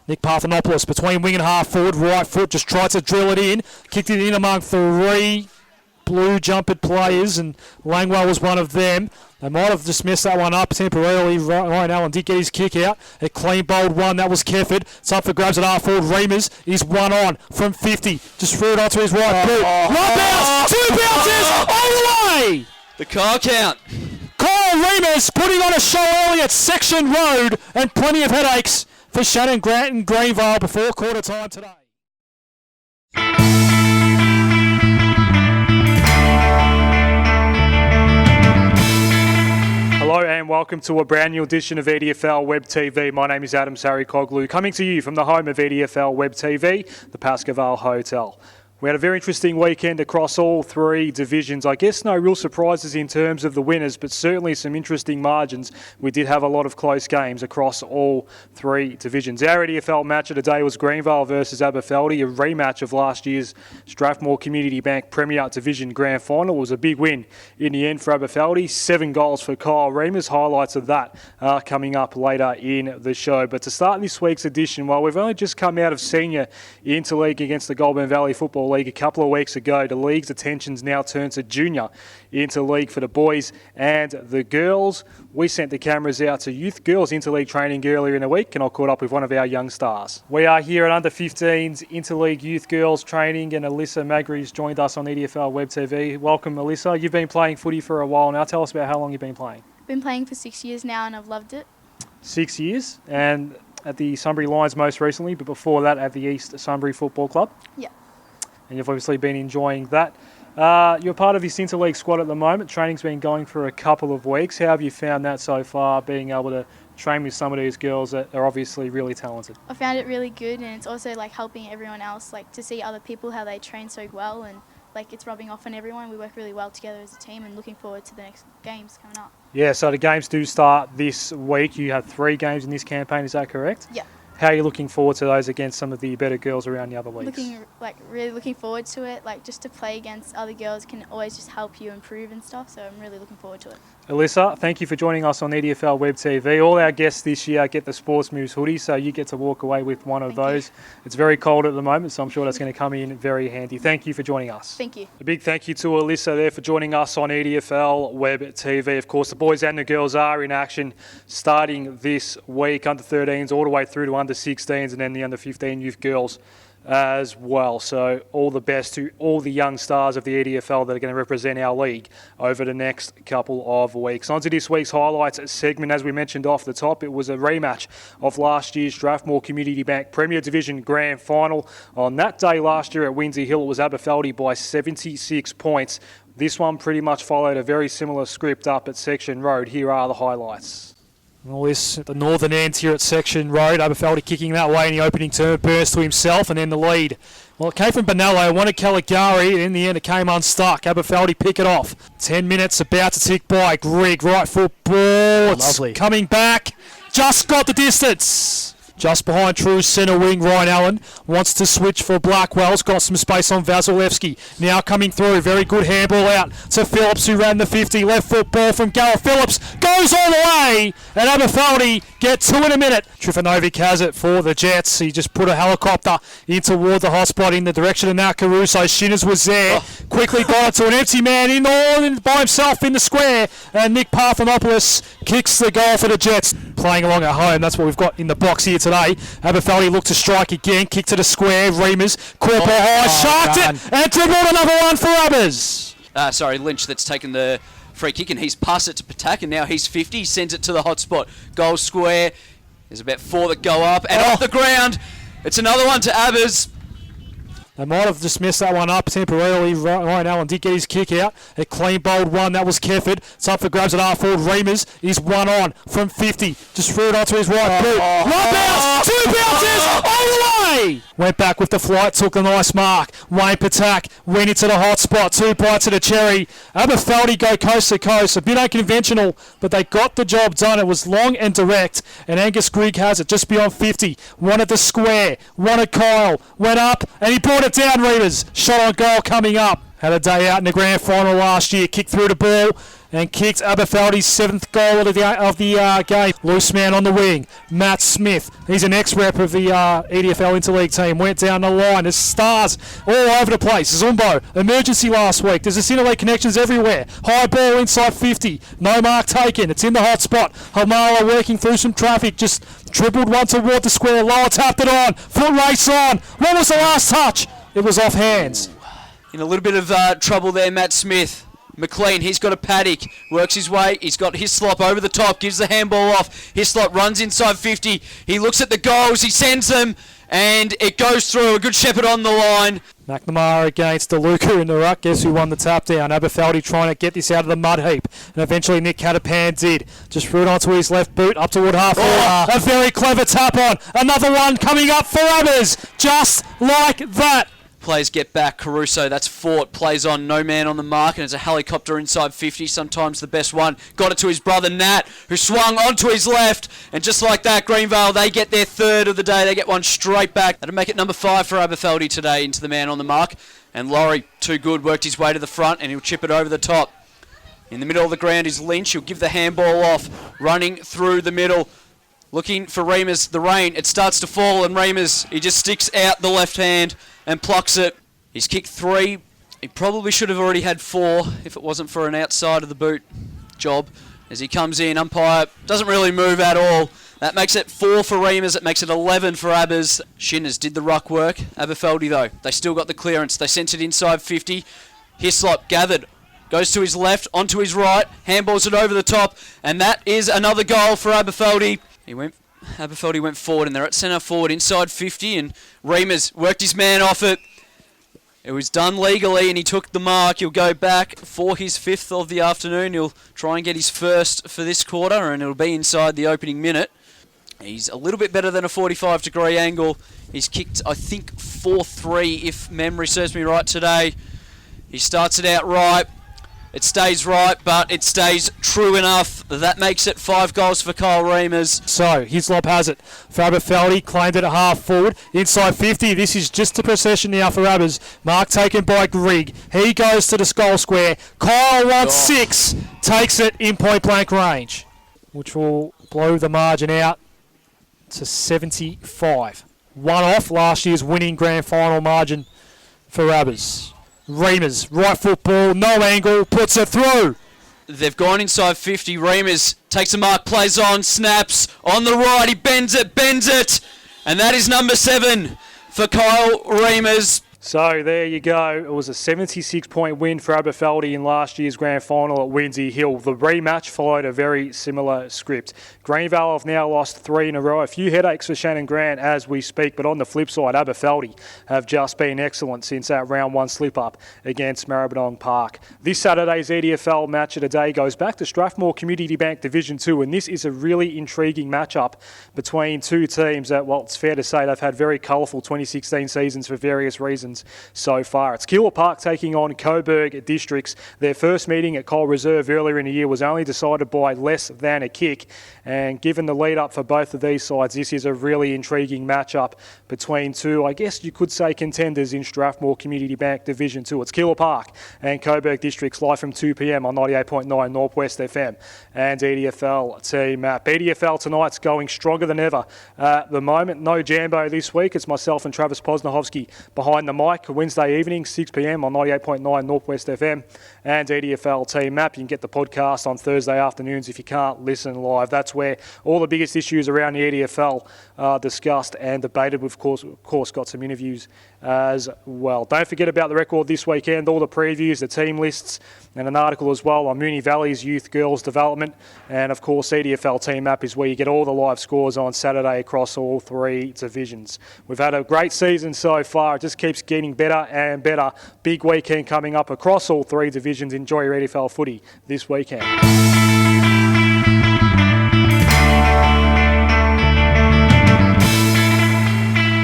Nick Parthenopoulos between wing and half forward, right foot, just tried to drill it in, kicked it in among three blue jumpered players, and Langwell was one of them. They might have just messed that one up temporarily. Ryan Allen did get his kick out. A clean bowled one, that was Kefford. It's up for grabs at half forward. Reamers is one on from 50. Just threw it onto his right boot. One bounce, two bounces, all the way! The car count. Kyle Reamers putting on a show early at Section Road, and plenty of headaches for Shannon Grant and Greenvale before quarter time today. Hello and welcome to a brand new edition of EDFL Web TV. My name is Adem Saricaoglu, coming to you from the home of EDFL Web TV, the Pascoe Vale Hotel. We had a very interesting weekend across all three divisions. I guess no real surprises in terms of the winners, but certainly some interesting margins. We did have a lot of close games across all three divisions. Our EDFL match of the day was Greenvale versus Aberfeldie, a rematch of last year's Strathmore Community Bank Premier Division Grand Final. It was a big win in the end for Aberfeldie. 7 goals for Kyle Reamers. Highlights of that are coming up later in the show. But to start this week's edition, while we've only just come out of Senior Interleague against the Goulburn Valley Football League a couple of weeks ago, the league's attention's now turned to Junior Interleague for the boys and the girls. We sent the cameras out to Youth Girls Interleague training earlier in the week, and I caught up with one of our young stars. We are here at Under 15s Interleague Youth Girls training, and Alyssa Magri's joined us on EDFL Web TV. Welcome, Alyssa. You've been playing footy for a while now. Tell us about how long you've been playing. I've been playing for 6 years now, and I've loved it. 6 years, and at the Sunbury Lions most recently, but before that at the East Sunbury Football Club. Yeah. And you've obviously been enjoying that. You're part of this Interleague squad at the moment. Training's been going for a couple of weeks. How have you found that so far, being able to train with some of these girls that are obviously really talented? I found it really good, and it's also like helping everyone else, like to see other people how they train so well, and like it's rubbing off on everyone. We work really well together as a team, and looking forward to the next games coming up. Yeah, so the games do start this week. You have 3 games in this campaign, is that correct? Yeah. How are you looking forward to those against some of the better girls around the other leagues? Really looking forward to it. Like just to play against other girls can always just help you improve and stuff. So I'm really looking forward to it. Alyssa, thank you for joining us on EDFL Web TV. All our guests this year get the Sportsmoves hoodie, so you get to walk away with one of those. It's very cold at the moment, so I'm sure that's going to come in very handy. Thank you for joining us. Thank you. A big thank you to Alyssa there for joining us on EDFL Web TV. Of course, the boys and the girls are in action starting this week. Under 13s all the way through to under 16s, and then the under 15 youth girls as well. So all the best to all the young stars of the EDFL that are going to represent our league over the next couple of weeks. On to this week's highlights segment. As we mentioned off the top, it was a rematch of last year's Strathmore Community Bank Premier Division Grand Final. On that day last year at Windsor Hill, it was Aberfeldie by 76 points. This one pretty much followed a very similar script up at Section Road. Here are the highlights. All this at the northern end here at Section Road. Aberfeldie kicking that way in the opening turn, burst to himself, and then the lead. Well, it came from Bonello, wanted Caligari, and in the end it came unstuck. Aberfeldie pick it off. 10 minutes about to tick by. Grigg, right foot ball. It's coming back. Just got the distance. Just behind true centre wing, Ryan Allen wants to switch for Blackwell's. Got some space on Vasilevsky. Now coming through. Very good handball out to Phillips, who ran the 50. Left foot ball from Gareth Phillips. Goes all the way. And Aberfeldie get 2 in a minute. Trifanovic has it for the Jets. He just put a helicopter in toward the hotspot in the direction of Nat Caruso. Shinners was there. Quickly got it to an empty man in all by himself in the square. And Nick Parthenopoulos kicks the goal for the Jets. Playing along at home. That's what we've got in the box here today. Aberfeldie looked to strike again, kick to the square. Reamers caught high, sharked it, and dribbled another one for Abbers. Lynch that's taken the free kick, and he's passed it to Patak, and now he's 50. He sends it to the hot spot. Goal square. There's about 4 that go up, and off the ground. It's another one to Abbers. They might have just messed that one up temporarily. Ryan Allen did get his kick out. A clean bowled one, that was Kefford. It's up for grabs at half forward. Reamers is one on from 50. Just threw it onto his right boot. One bounce, 2 bounces, all the way! Went back with the flight, took a nice mark. Wayne Patak went into the hot spot. 2 bites of the cherry. Aberfeldie go coast to coast. A bit unconventional, but they got the job done. It was long and direct, and Angus Grigg has it just beyond 50. Wanted the square, wanted Kyle, went up, and he brought it down. Readers shot on goal coming up. Had a day out in the grand final last year. Kicked through the ball, and kicked Aberfeldie's 7th goal of the game. Loose man on the wing, Matt Smith. He's an ex-rep of the EDFL Interleague team. Went down the line. There's stars all over the place. Zumbo, emergency last week. There's a Interleague connections everywhere. High ball inside 50. No mark taken. It's in the hot spot. Hamala working through some traffic. Just dribbled one toward the square. Lower tapped it on. Foot race on. What was the last touch? It was off hands. In a little bit of trouble there, Matt Smith. McLean, he's got a paddock, works his way, he's got Hislop over the top, gives the handball off. Hislop runs inside 50, he looks at the goals, he sends them, and it goes through. A good shepherd on the line. McNamara against DeLuca in the ruck. Guess who won the tap down? Aberfeldie trying to get this out of the mud heap. And eventually Nick Catapan did. Just threw it onto his left boot, up toward half forward. A very clever tap on. Another one coming up for Abbers. Just like that. Players get back. Caruso, that's Fort, plays on, no man on the mark, and it's a helicopter inside 50, sometimes the best one. Got it to his brother Nat, who swung onto his left, and just like that, Greenvale, they get their 3rd of the day. They get one straight back. That'll make it number 5 for Aberfeldie today into the man on the mark. And Laurie, too good, worked his way to the front, and he'll chip it over the top. In the middle of the ground is Lynch. He'll give the handball off, running through the middle. Looking for Remus, the rain, it starts to fall, and Remus, he just sticks out the left hand and plucks it. He's kicked 3. He probably should have already had 4 if it wasn't for an outside of the boot job. As he comes in, umpire doesn't really move at all. That makes it 4 for Remus. It makes it 11 for Abbers. Shinners did the ruck work. Aberfeldie, though, they still got the clearance. They sent it inside 50. Hislop gathered. Goes to his left, onto his right. Handballs it over the top. And that is another goal for Aberfeldie. Aberfeldie went forward, and they're at centre forward inside 50, and Remus worked his man off it. It was done legally, and he took the mark. He'll go back for his 5th of the afternoon. He'll try and get his 1st for this quarter, and it'll be inside the opening minute. He's a little bit better than a 45-degree angle. He's kicked, I think, 4-3, if memory serves me right today. He starts it out right. It stays right, but it stays true enough. That makes it 5 goals for Kyle Remus. So, Hislop has it. For Aberfeldie, claimed it at half forward. Inside 50, this is just a possession now for Abbers. Mark taken by Grigg. He goes to the goal square. Kyle wants 6. Takes it in point-blank range, which will blow the margin out to 75. One off last year's winning grand final margin for Abbers. Remus, right foot ball, no angle, puts it through. They've gone inside 50. Remus takes a mark, plays on, snaps on the right. He bends it. And that is number 7 for Kyle Remus. So there you go. It was a 76-point win for Aberfeldie in last year's grand final at Windsor Hill. The rematch followed a very similar script. Greenvale have now lost 3 in a row. A few headaches for Shannon Grant as we speak, but on the flip side, Aberfeldie have just been excellent since that round 1 slip-up against Maribyrnong Park. This Saturday's EDFL match of the day goes back to Strathmore Community Bank Division 2, and this is a really intriguing matchup between two teams that, well, it's fair to say they've had very colourful 2016 seasons for various reasons so far. It's Keilor Park taking on Coburg Districts. Their first meeting at Cole Reserve earlier in the year was only decided by less than a kick, and given the lead up for both of these sides, this is a really intriguing matchup between two, I guess you could say, contenders in Strathmore Community Bank Division 2. It's Keilor Park and Coburg Districts live from 2 p.m. on 98.9 Northwest FM and EDFL Team App. EDFL tonight's going stronger than ever. At the moment, no Jambo this week. It's myself and Travis Posnahovsky behind the mic. Wednesday evening, 6 p.m. on 98.9 Northwest FM and EDFL Team App. You can get the podcast on Thursday afternoons if you can't listen live. That's where all the biggest issues around the EDFL are discussed and debated. We've, of course, got some interviews as well. Don't forget about the record this weekend, all the previews, the team lists, and an article as well on Moonee Valley's Youth Girls Development. And, of course, EDFL Team App is where you get all the live scores on Saturday across all 3 divisions. We've had a great season so far. It just keeps getting better and better. Big weekend coming up across all 3 divisions. Enjoy your EDFL footy this weekend.